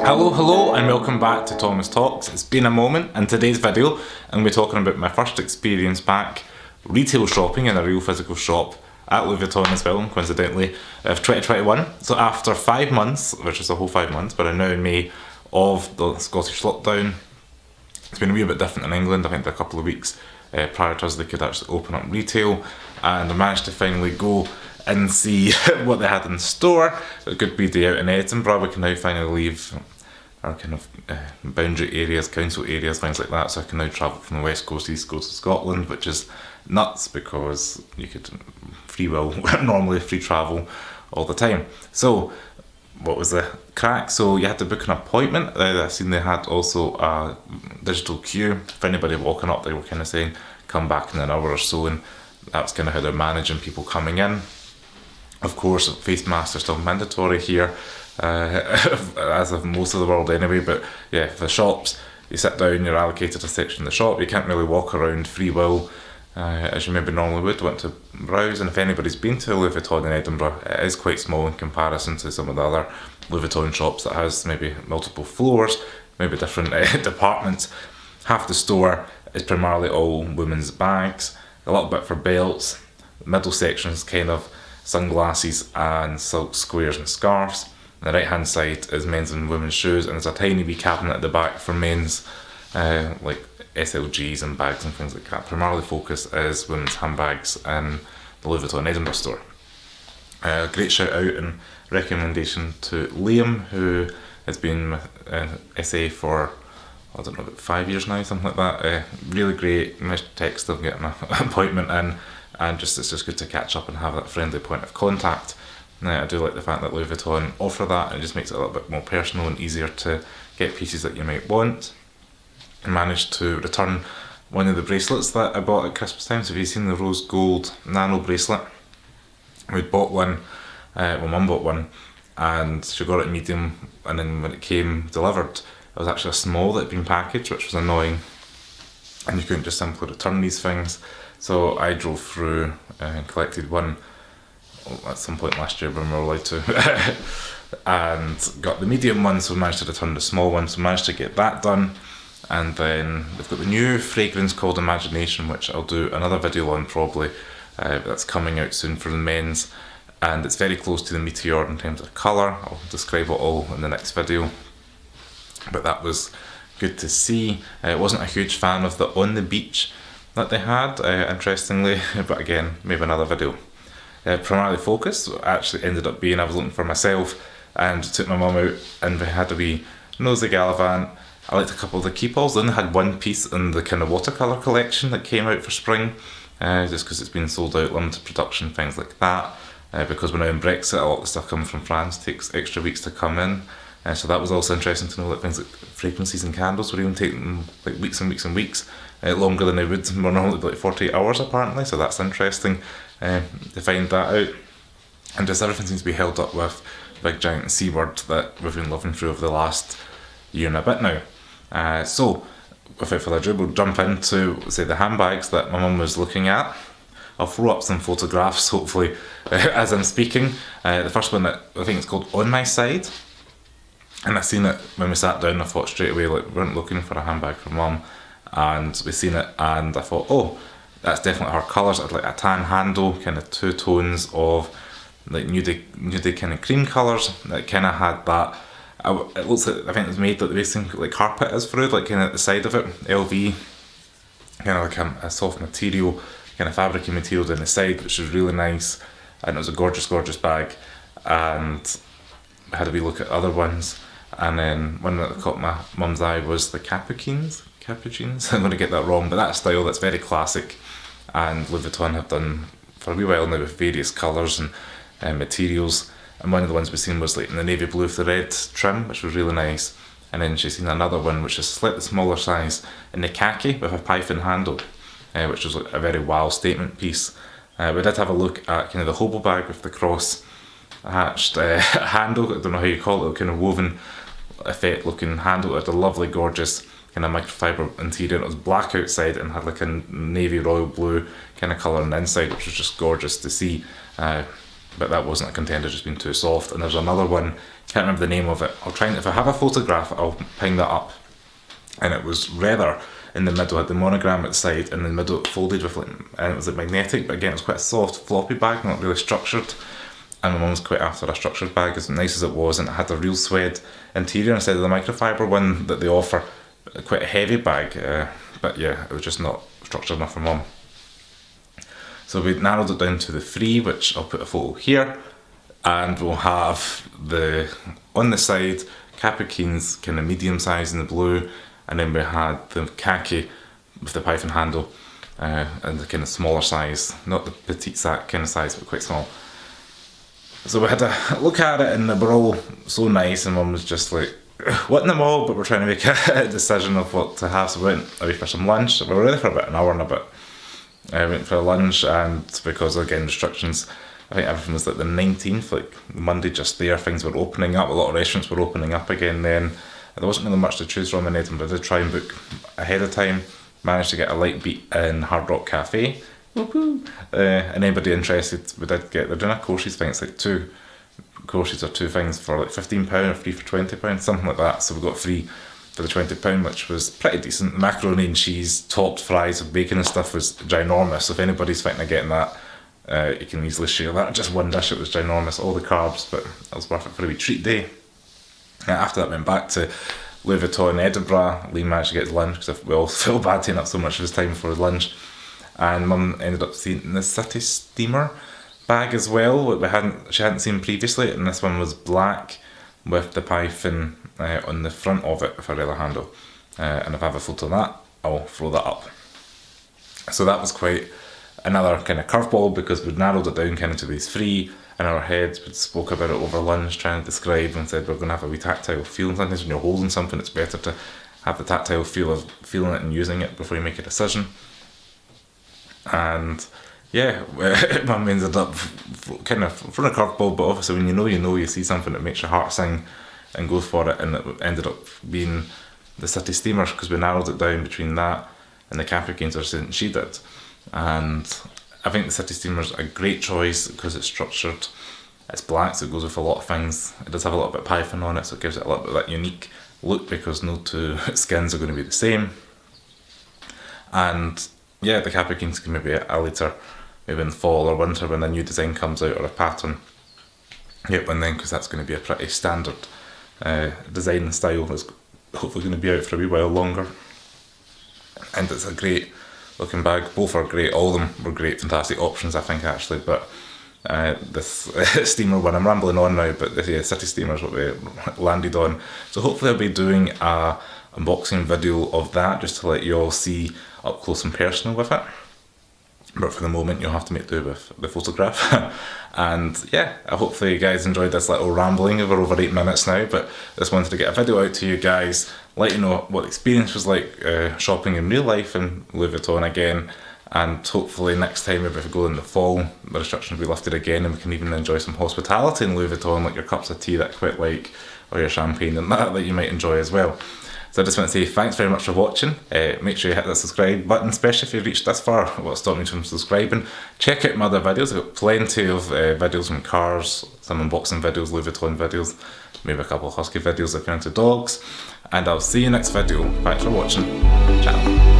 Hello and welcome back to Thomas Talks. It's been a moment. In today's video I'm going to be talking about my first experience back retail shopping in a real physical shop at Louis Vuitton as well, coincidentally, of 2021. So after 5 months, which is a whole 5 months, but I'm now in May, of the Scottish lockdown, it's been a wee bit different in England. I think a couple of weeks prior to us they could actually open up retail, and I managed to finally go and see what they had in store. A good wee day out in Edinburgh. We can now finally leave our kind of boundary areas, council areas, things like that, so I can now travel from the west coast, east coast of Scotland, which is nuts because you could normally free travel all the time. So what was the crack? So you had to book an appointment. I've seen they had also a digital queue. If anybody walking up, they were kind of saying come back in an hour or so, and that's kind of how they're managing people coming in. Of course, face masks are still mandatory here, as of most of the world anyway, but yeah, for the shops, you sit down, you're allocated a section of the shop, you can't really walk around free will, as you maybe normally would, want to browse. And if anybody's been to Louis Vuitton in Edinburgh, it is quite small in comparison to some of the other Louis Vuitton shops that has maybe multiple floors, maybe different departments. Half the store is primarily all women's bags, a little bit for belts. The middle section is kind of sunglasses and silk squares and scarves. On the right hand side is men's and women's shoes, and there's a tiny wee cabinet at the back for men's like SLGs and bags and things like that. Primarily focus is women's handbags in the Louis Vuitton Edinburgh store. Great shout out and recommendation to Liam, who has been SA for I don't know, about 5 years now, something like that. Really great. Missed text of getting an appointment in, and it's just good to catch up and have that friendly point of contact. I do like the fact that Louis Vuitton offer that, and it just makes it a little bit more personal and easier to get pieces that you might want. I managed to return one of the bracelets that I bought at Christmas time. So if you've seen the rose gold nano bracelet, we'd bought one, Mum bought one, and she got it medium, and then when it came delivered, it was actually a small that had been packaged, which was annoying, and you couldn't just simply return these things. So I drove through and collected one at some point last year when we were allowed to and got the medium one, so we managed to return the small one, so managed to get that done. And then they've got the new fragrance called Imagination, which I'll do another video on probably, that's coming out soon for the men's, and it's very close to the Meteor in terms of colour. I'll describe it all in the next video, but that was good to see. I wasn't a huge fan of the On the Beach that they had, interestingly, but again, maybe another video. Primarily focus actually ended up being, I was looking for myself and took my mum out, and we had a wee nosy gallivant. I liked a couple of the keepalls. They only had one piece in the kind of watercolour collection that came out for spring, just because it's been sold out, limited production, things like that. Because we're now in Brexit, a lot of the stuff coming from France takes extra weeks to come in. So that was also interesting to know that things like fragrances and candles were even taking like weeks and weeks and weeks, longer than they would. We're normally like 48 hours apparently, so that's interesting to find that out. And just everything seems to be held up with the big giant C word that we've been living through over the last year and a bit now. So without further ado, we'll jump into, say, the handbags that my mum was looking at. I'll throw up some photographs hopefully as I'm speaking. The first one that I think it's called On My Side, and I seen it when we sat down. I thought straight away, like, we weren't looking for a handbag for mum, and we seen it and I thought, oh, that's definitely her colours. I'd like a tan handle, kind of two tones of like nudie kind of cream colours that kind of had that. It looks like, I think it was made like the racing like carpet is through, like kind of at the side of it, LV, kind of like a soft material, kind of fabricy material down the side, which is really nice, and it was a gorgeous bag. And I had a wee look at other ones, and then one that caught my mum's eye was the Capuchins. I'm going to get that wrong, but that style, that's very classic, and Louis Vuitton have done for a wee while now with various colours and materials. And one of the ones we've seen was like in the navy blue with the red trim, which was really nice. And then she's seen another one which is slightly smaller size in the khaki with a python handle, which was like a very wow statement piece. We did have a look at kind of the hobo bag with the cross hatched handle. I don't know how you call it, kind of woven effect looking handle. It had a lovely gorgeous kind of microfiber interior. It was black outside and had like a navy royal blue kind of colour on the inside, which was just gorgeous to see. but that wasn't a contender, just being too soft. And there's another one, can't remember the name of it. If I have a photograph, I'll ping that up. And it was leather in the middle, had the monogram at the side, and in the middle it folded with and it was magnetic, but again it was quite a soft floppy bag, not really structured. And my mum was quite after a structured bag, as nice as it was, and it had a real suede interior instead of the microfiber one that they offer. Quite a heavy bag, but yeah, it was just not structured enough for mum. So we narrowed it down to the 3, which I'll put a photo here, and we'll have on the side Capuchins, kind of medium size in the blue, and then we had the khaki with the python handle, and the kind of smaller size, not the petite sac kind of size, but quite small. So we had a look at it, and they were all so nice, and mum was just like, wanting them all, but we're trying to make a decision of what to have. So we went away for some lunch. We were there for about an hour and a bit. I went for lunch, and because again restrictions, I think everything was like the 19th, like Monday just there, things were opening up, a lot of restaurants were opening up again then. There wasn't really much to choose from in Edinburgh. I did try and book ahead of time, managed to get a light beat in Hard Rock Cafe. And anybody interested, they're doing a courses thing, it's like 2 courses or 2 things for like £15 or 3 for £20, something like that. So we got 3 for the £20, which was pretty decent. The macaroni and cheese, topped fries with bacon and stuff was ginormous. So if anybody's thinking of getting that, you can easily share that. Just one dish, it was ginormous, all the carbs, but it was worth it for a wee treat day. And after that, went back to Louis Vuitton Edinburgh. Lee managed to get his lunch because we all feel bad taking up so much of his time for his lunch. And mum ended up seeing the City Steamer bag as well, she hadn't seen previously, and this one was black with the python on the front of it with a leather handle. And if I have a photo of that, I'll throw that up. So that was quite another kind of curveball, because we'd narrowed it down kind of to these 3 in our heads. We spoke about it over lunch, trying to describe, and said we're going to have a wee tactile feel. And sometimes when you're holding something, it's better to have the tactile feel of feeling it and using it before you make a decision. And yeah, mum ended up kind of throwing a curveball, but obviously when you see something that makes your heart sing, and goes for it, and it ended up being the City Steamers, because we narrowed it down between that and the Capuchins, or something she did. And I think the City Steamer's a great choice because it's structured, it's black, so it goes with a lot of things. It does have a little bit of python on it, so it gives it a little bit of that unique look, because no 2 skins are going to be the same. And yeah, the Capuchins can maybe a later, maybe in fall or winter when the new design comes out, or a pattern. Yep, and then, because that's going to be a pretty standard design and style that's hopefully going to be out for a wee while longer. And it's a great looking bag. Both are great, all of them were great, fantastic options I think actually, but this steamer one, I'm rambling on now, but the City Steamer is what we landed on. So hopefully I'll be doing a unboxing video of that, just to let you all see up close and personal with it. But for the moment you'll have to make do with the photograph. And yeah, hopefully you guys enjoyed this little rambling. We're over 8 minutes now, but just wanted to get a video out to you guys, let you know what the experience was like shopping in real life in Louis Vuitton again. And hopefully next time, maybe if we go in the fall, the restrictions will be lifted again, and we can even enjoy some hospitality in Louis Vuitton, like your cups of tea that I quite like, or your champagne and that you might enjoy as well. So I just want to say thanks very much for watching. Make sure you hit that subscribe button, especially if you've reached this far. What's stopped me from subscribing? Check out my other videos. I've got plenty of videos from cars, some unboxing videos, Louis Vuitton videos, maybe a couple of husky videos if you're into dogs. And I'll see you next video. Thanks for watching. Ciao.